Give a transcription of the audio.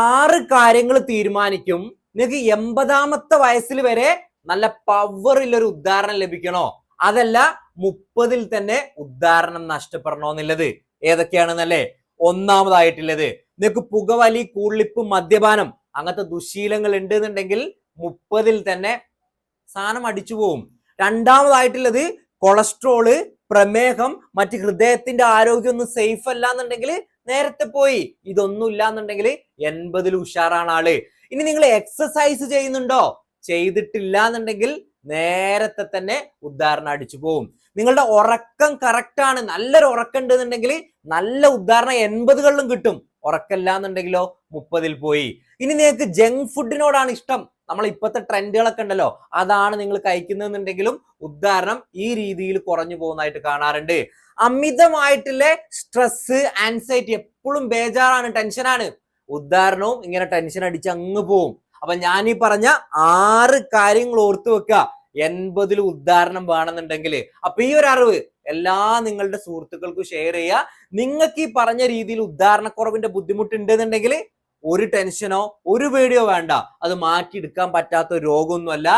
6 കാര്യങ്ങൾ തീരുമാനിക്കും നിങ്ങൾക്ക് 80ാമത്തെ വയസ്സിൽ വരെ നല്ല പവർ ഉള്ളൊരു ഉദ്ധാരണം ലഭിക്കണോ, അതല്ല 30ൽ തന്നെ ഉദ്ധാരണം നഷ്ടപ്പെടണോ എന്നുള്ളത്. ഏതൊക്കെയാണെന്നല്ലേ? ഒന്നാമതായിട്ടുള്ളത്, നിങ്ങൾക്ക് പുകവലി, കൂളിപ്പ്, മദ്യപാനം അങ്ങനത്തെ ദുശീലങ്ങൾ ഉണ്ട് എന്നുണ്ടെങ്കിൽ 30ൽ തന്നെ സാധനം അടിച്ചു പോവും. രണ്ടാമതായിട്ടുള്ളത് കൊളസ്ട്രോള്, പ്രമേഹം, മറ്റ് ഹൃദയത്തിന്റെ ആരോഗ്യം ഒന്നും സേഫ് അല്ല എന്നുണ്ടെങ്കിൽ നേരത്തെ പോയി. ഇതൊന്നും ഇല്ല എന്നുണ്ടെങ്കിൽ 80ൽ ഉഷാറാണ് ആള്. ഇനി നിങ്ങൾ എക്സസൈസ് ചെയ്യുന്നുണ്ടോ, ചെയ്തിട്ടില്ല എന്നുണ്ടെങ്കിൽ നേരത്തെ തന്നെ ഉദ്ധാരണം അടിച്ചു പോവും. നിങ്ങളുടെ ഉറക്കം കറക്റ്റ് ആണ്, നല്ലൊരു ഉറക്കം ഉണ്ട് എന്നുണ്ടെങ്കിൽ നല്ല ഉദ്ധാരണം 80കളിലും കിട്ടും. ഉറക്കല്ല എന്നുണ്ടെങ്കിലോ 30ൽ പോയി. ഇനി നിങ്ങൾക്ക് ജങ്ക് ഫുഡിനോടാണ് ഇഷ്ടം, നമ്മൾ ഇപ്പോഴത്തെ ട്രെൻഡുകളൊക്കെ ഉണ്ടല്ലോ, അതാണ് നിങ്ങൾ കഴിക്കുന്നതെന്നുണ്ടെങ്കിലും ഉദ്ധാരണം ഈ രീതിയിൽ കുറഞ്ഞു പോകുന്നതായിട്ട് കാണാറുണ്ട്. അമിതമായിട്ടുള്ള സ്ട്രെസ്, ആൻസൈറ്റി, എപ്പോഴും ബേജാറാണ്, ടെൻഷനാണ്, ഉദ്ധാരണവും ഇങ്ങനെ ടെൻഷൻ അടിച്ച് അങ്ങ് പോവും. അപ്പൊ ഞാൻ ഈ പറഞ്ഞ 6 കാര്യങ്ങൾ ഓർത്തു വെക്കുക 80ൽ ഉദ്ധാരണം വേണമെന്നുണ്ടെങ്കിൽ. അപ്പൊ ഈ ഒരു അറിവ് എല്ലാ നിങ്ങളുടെ സുഹൃത്തുക്കൾക്കും ഷെയർ ചെയ്യുക. നിങ്ങൾക്ക് ഈ പറഞ്ഞ രീതിയിൽ ഉദ്ധാരണക്കുറവിന്റെ ബുദ്ധിമുട്ടുണ്ടെന്നുണ്ടെങ്കിൽ ഒരു ടെൻഷനോ ഒരു പേടിയോ വേണ്ട, അത് മാറ്റിയെടുക്കാൻ പറ്റാത്ത രോഗമൊന്നുമല്ല.